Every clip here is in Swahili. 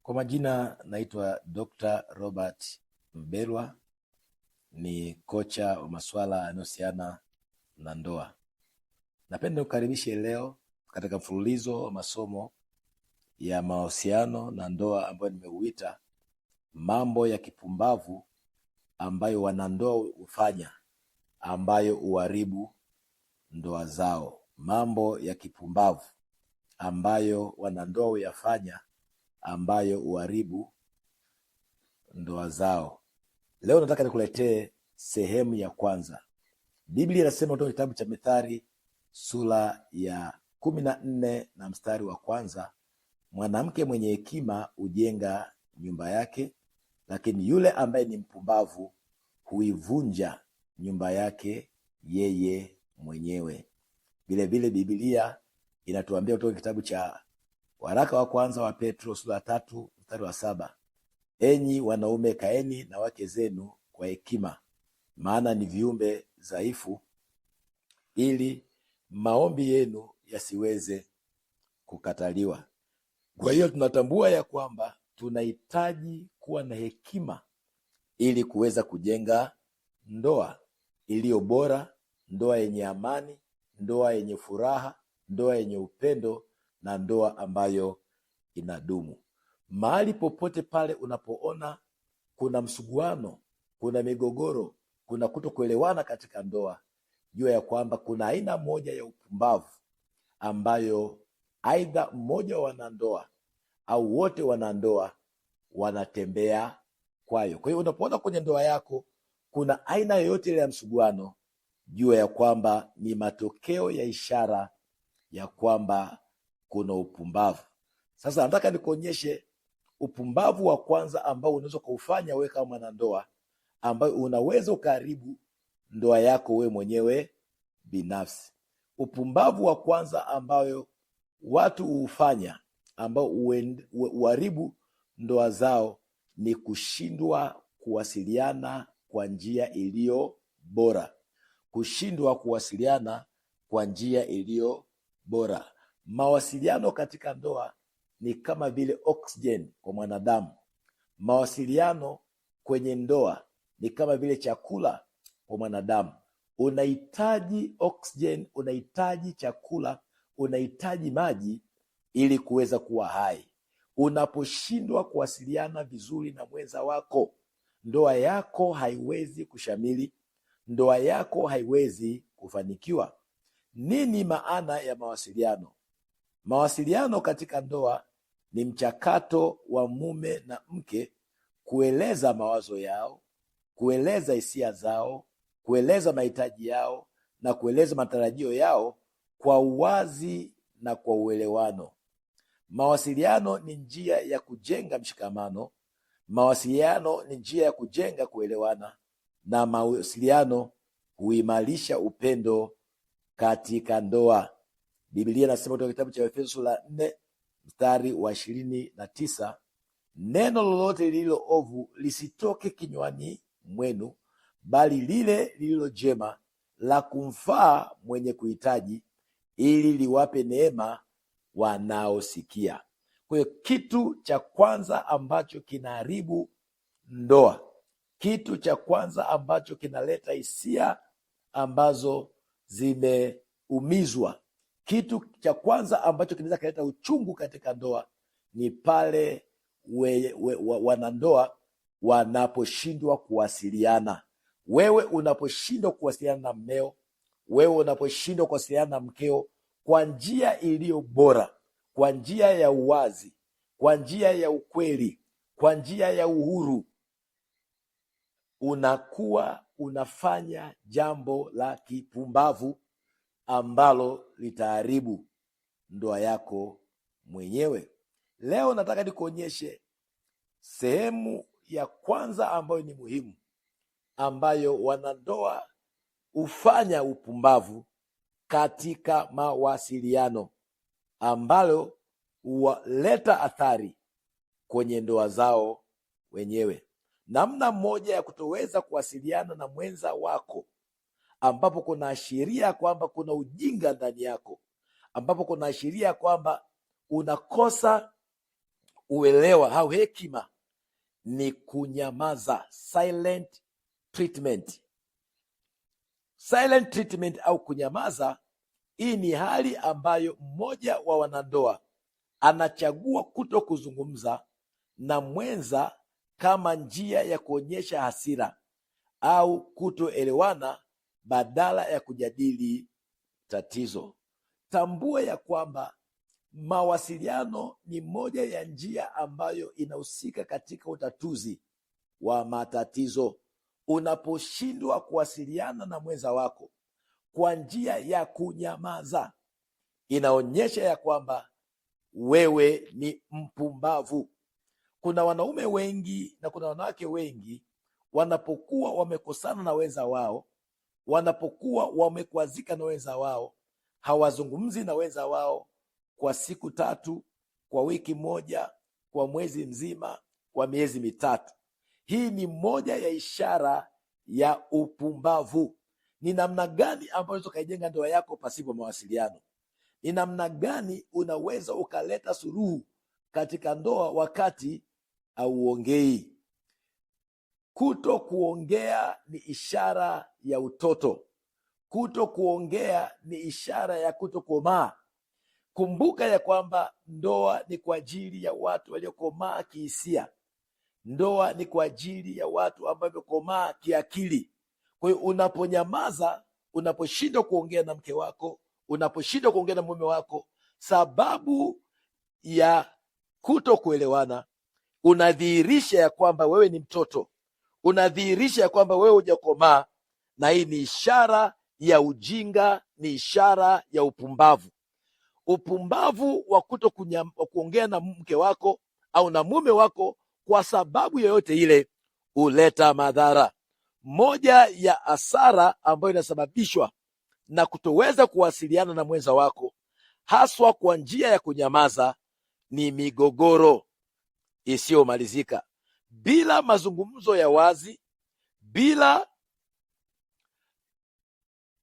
Kwa majina naitwa Dr. Robert Mbelwa, ni kocha wa masuala yanayohusiana na ndoa. Napenda kukaribisha leo katika mfululizo wa masomo ya mahusiano na ndoa ambayo nimeuita mambo ya kipumbavu ambayo wanandoa hufanya ambayo uharibu ndoa zao. Mambo ya kipumbavu ambayo wanandoa huyafanya ambayo uharibu ndoa zao. Leo nataka nikuletee sehemu ya kwanza. Biblia inasema kutoka kitabu cha Mithali sura ya 14 na mstari wa kwanza, mwanamke mwenye hekima hujenga nyumba yake, lakini yule ambaye ni mpumbavu huivunja nyumba yake yeye mwenyewe. Vilevile Biblia inatuambia kutoka kitabu cha waraka wa kwanza wa Petro sura 3 mstari wa 7, enyi wanaume kaeni na wake zenu kwa hekima, maana ni viumbe dhaifu, ili maombi yenu yasiweze kukataliwa. Kwa hiyo tunatambua ya kwamba tunahitaji kuwa na hekima ili kuweza kujenga ndoa iliyo bora, ndoa yenye amani, ndoa yenye furaha, ndoa yenye upendo na ndoa ambayo inadumu. Mahali popote pale unapoona kuna msuguano, kuna migogoro, kuna kutokuelewana katika ndoa, jua ya kwamba kuna aina moja ya upumbavu ambayo aidha mmoja wa wanandoa au wote wanandoa wanatembea kwayo. Kwa hiyo unapoona kwenye ndoa yako kuna aina yoyote ile ya msuguano, jua ya kwamba ni matokeo ya ishara ya kwamba kuna upumbavu. Sasa nataka nikuonyeshe upumbavu wa kwanza ambao unaweza kuufanya wewe kama mwanandoa, ambao unaweza ukaharibu ndoa yako wewe mwenyewe binafsi. Upumbavu wa kwanza ambayo watu hufanya ambao uharibu ndoa zao ni kushindwa kuwasiliana kwa njia iliyo bora. Kushindwa kuwasiliana kwa njia iliyo bora. Mawasiliano katika ndoa ni kama vile oxygen kwa mwanadamu. Mawasiliano kwenye ndoa ni kama vile chakula kwa mwanadamu. Unahitaji oxygen, unahitaji chakula, unahitaji maji ili kuweza kuwa hai. Unaposhindwa kuwasiliana vizuri na mwenza wako, ndoa yako haiwezi kushamili, ndoa yako haiwezi kufanikiwa. Nini maana ya mawasiliano? Mawasiliano katika ndoa ni mchakato wa mume na mke kueleza mawazo yao, kueleza hisia zao, kueleza mahitaji yao na kueleza matarajio yao kwa uwazi na kwa uelewano. Mawasiliano ni njia ya kujenga mshikamano. Mawasiliano ni njia ya kujenga kuelewana, na mawasiliano huimarisha upendo katika ndoa. Biblia inasema kutoka kitabu cha Efeso sura 4 mstari wa 29, neno lolote lililo ovu lisitoke kinywani mwenu, bali lile lililo jema la kumfaa mwenye kuhitaji, ili liwape neema wanaosikia. Kwa hiyo kitu cha kwanza ambacho kinaharibu ndoa, kitu cha kwanza ambacho kinaleta hisia ambazo zimeumizwa, kitu cha kwanza ambacho kinaweza kuleta uchungu katika ndoa ni pale wanandoa wanaposhindwa kuwasiliana. Wewe unaposhindwa kuwasiliana na mmeo, wewe unaposhindwa kuwasiliana na mkeo kwa njia iliyo bora, kwa njia ya uwazi, kwa njia ya ukweli, kwa njia ya uhuru, unakuwa unafanya jambo la kipumbavu ambalo litaharibu ndoa yako mwenyewe. Leo nataka nikuonyeshe sehemu ya kwanza ambayo ni muhimu, ambayo wanandoa hufanya upumbavu katika mawasiliano, ambalo huleta athari kwenye ndoa zao wenyewe. Namna moja ya kutoweza kuwasiliana na mwenza wako, ambapo kuna ashiria kwamba kuna ujinga ndani yako, ambapo kuna ashiria kwamba unakosa Uelewa au hekima ni kunyamaza, silent treatment. Silent treatment au kunyamaza, hii ni hali ambayo mmoja wa wanandoa anachagua kuto kuzungumza na mwenza kama njia ya kuonyesha hasira au kutoelewana badala ya kujadili tatizo. Tambua ya kwamba mawasiliano ni moja ya njia ambayo inahusika katika utatuzi wa matatizo. Unaposhindwa kuwasiliana na mwenza wako kwa njia ya kunyamaza, inaonyesha ya kwamba wewe ni mpumbavu. Kuna wanaume wengi na kuna wanawake wengi, wanapokuwa wamekosana na wenza wao, wanapokuwa wamekwazika na wenza wao, hawazungumzi na wenza wao kwa siku 3, kwa wiki moja, kwa mwezi mzima, kwa miezi mitatu. Hii ni moja ya ishara ya upumbavu. Ni namna gani ambayo unaweza ukaijenga ndoa yako pasipo mawasiliano? Ni namna gani unaweza ukaleta suluhu katika ndoa wakati hauongei? Kuto kuongea ni ishara ya utoto. Kuto kuongea ni ishara ya kutokomaa. Kumbuka ya kwamba ndoa ni kwa ajili ya watu waliokomaa kihisia. Ndoa ni kwa ajili ya watu ambao wamekomaa kiakili. Kwa hiyo unaponyamaza, unaposhindwa kuongea na mke wako, unaposhindwa kuongea na mume wako sababu ya kuto kuelewana, unadhihirisha ya kwamba wewe ni mtoto, unadhihirisha ya kwamba wewe hujakomaa, na hii ni ishara ya ujinga, ni ishara ya upumbavu. Upumbavu wa kuto kuongea na mke wako au na mume wako kwa sababu yoyote ile huleta madhara. Moja ya hasara ambayo inasababishwa na kutoweza kuwasiliana na mwenza wako, haswa kwa njia ya kunyamaza, ni migogoro isiyomalizika. Bila mazungumzo ya wazi, bila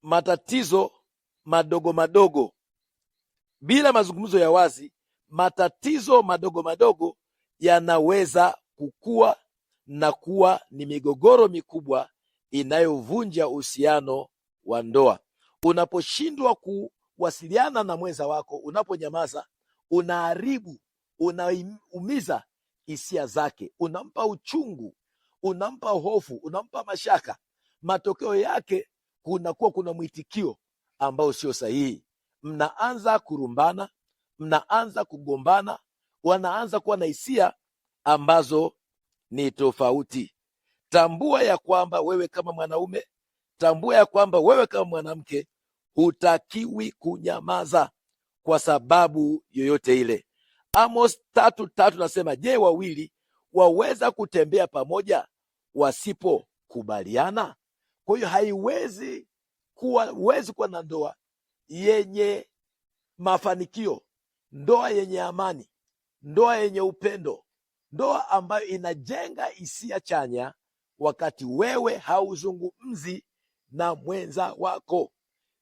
matatizo madogo madogo, bila mazungumzo ya wazi, matatizo madogo madogo yanaweza kukua na kuwa ni migogoro mikubwa inayovunja uhusiano wa ndoa. Unaposhindwa kuwasiliana na mwenza wako, unaponyamaza, unaharibu, unaumiza hisia zake, unampa uchungu, unampa hofu, unampa mashaka. Matokeo yake kunakuwa kuna mwitikio ambao sio sahihi. Mnaanza kurumbana, mnaanza kugombana, wanaanza kuwa na hisia ambazo ni tofauti. Tambua ya kwamba wewe kama mwanaume, tambua ya kwamba wewe kama mwanamke hutakiwi kunyamaza kwa sababu yoyote ile. Amos 3:3 nasema, je, wawili waweza kutembea pamoja wasipokubaliana? Kwa hiyo huwezi kuwa na ndoa yenye mafanikio, ndoa yenye amani, ndoa yenye upendo, ndoa ambayo inajenga hisia chanya wakati wewe hauzungumzi na mwenza wako.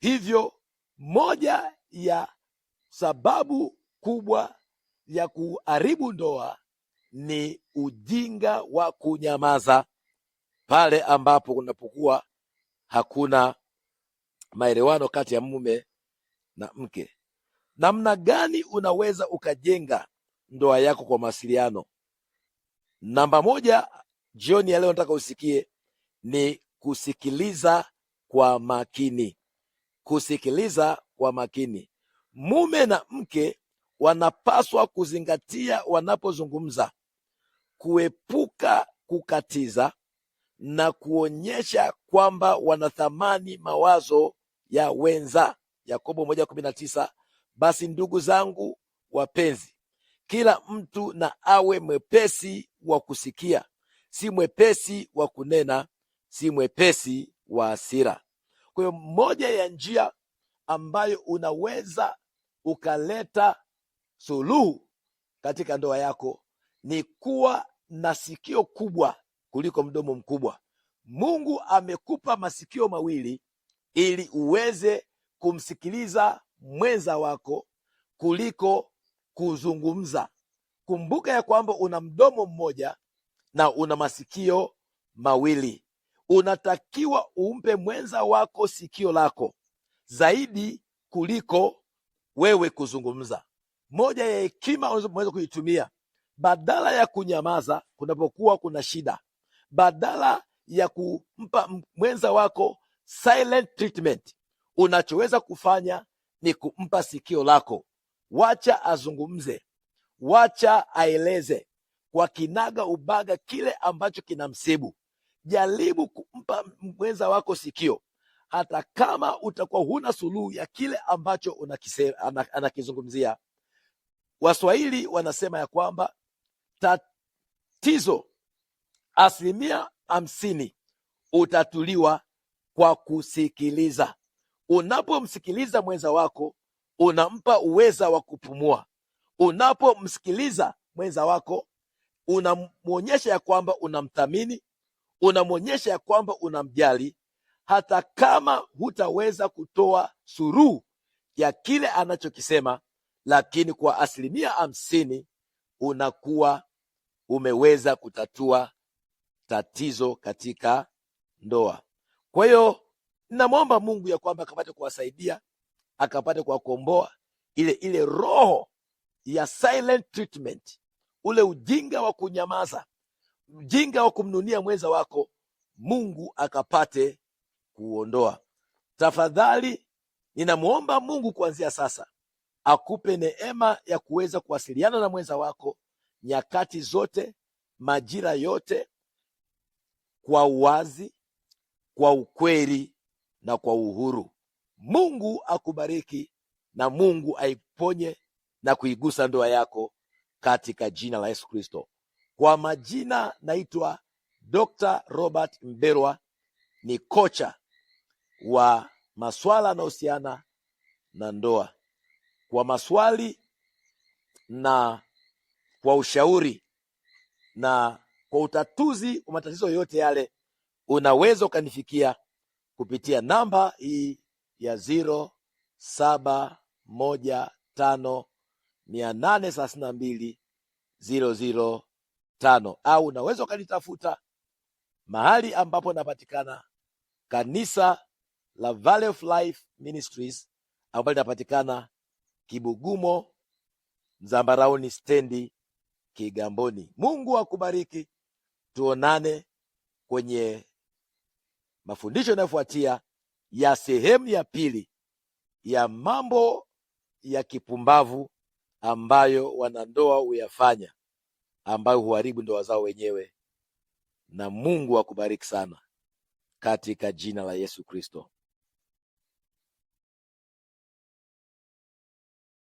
Hivyo moja ya sababu kubwa ya kuharibu ndoa ni ujinga wa kunyamaza, pale ambapo kunapokuwa hakuna maelewano kati ya mume na mke. Namna gani unaweza ukajenga ndoa yako kwa mawasiliano? Namba 1, jioni ya leo nataka usikie, ni kusikiliza kwa makini. Kusikiliza kwa makini. Mume na mke wanapaswa kuzingatia wanapozungumza, kuepuka kukatiza na kuonyesha kwamba wanathamani mawazo ya wenza. Yakobo 1:19, basi ndugu zangu wapenzi, kila mtu na awe mwepesi wa kusikia, si mwepesi wa kunena, si mwepesi wa hasira. Kwa hiyo moja ya njia ambayo unaweza ukaleta suluhu katika ndoa yako ni kuwa na sikio kubwa kuliko mdomo mkubwa. Mungu amekupa masikio mawili ili uweze kumsikiliza mwenza wako kuliko kuzungumza. kumbuka ya kwamba una mdomo mmoja na una masikio mawili. Unatakiwa umpe mwenza wako sikio lako zaidi kuliko wewe kuzungumza. Moja ya hekima unaweza kuitumia, badala ya kunyamaza kunapokuwa kuna shida, badala ya kumpa mwenza wako silent treatment, unachoweza kufanya ni kumpa sikio lako. Wacha azungumze, wacha aeleze kwa kinaga ubaga kile ambacho kinamsibu. Jaribu kumpa mwenza wako sikio, hata kama utakuwa huna suluhu ya kile ambacho anakizungumzia. Waswahili wanasema ya kwamba tatizo 50% utatuliwa kwa kusikiliza. Unapomsikiliza mwenza wako, unampa uweza wa kupumua. Unapomsikiliza mwenza wako, unamwonyesha ya kwamba unamthamini, unamwonyesha ya kwamba unamjali, hata kama hutaweza kutoa suluhu ya kile anachokisema, lakini kwa 50% unakuwa umeweza kutatua tatizo katika ndoa. Kwa hiyo ninamwomba Mungu ya kwamba akapate kuwasaidia, akapate kuwakomboa ile roho ya silent treatment, ule ujinga wa kunyamaza, ujinga wa kumnunia mwenza wako, Mungu akapate kuondoa. Tafadhali ninamwomba Mungu kuanzia sasa akupe neema ya kuweza kuwasiliana na mwenza wako nyakati zote, majira yote, kwa uwazi, kwa ukweli na kwa uhuru. Mungu akubariki na Mungu aiponye na kuigusa ndoa yako katika jina la Yesu Kristo. Kwa majina naitwa Dr. Robert Mberwa, ni kocha wa masuala yanayohusiana na ndoa. Kwa maswali na kwa ushauri na kwa utatuzi wa matatizo yote yale, unaweza ukanifikia kupitia namba hii ya 0715832005, au unaweza ukanitafuta mahali ambapo napatikana, kanisa la Valley of Life Ministries, ambapo linapatikana Kibugumo, Mzambarauni stendi, Kigamboni. Mungu akubariki. Tuonane kwenye mafundisho yanayofuatia ya sehemu ya pili ya mambo ya kipumbavu ambayo wanandoa huyafanya, ambayo huharibu ndoa zao wenyewe. Na Mungu akubariki sana katika jina la Yesu Kristo.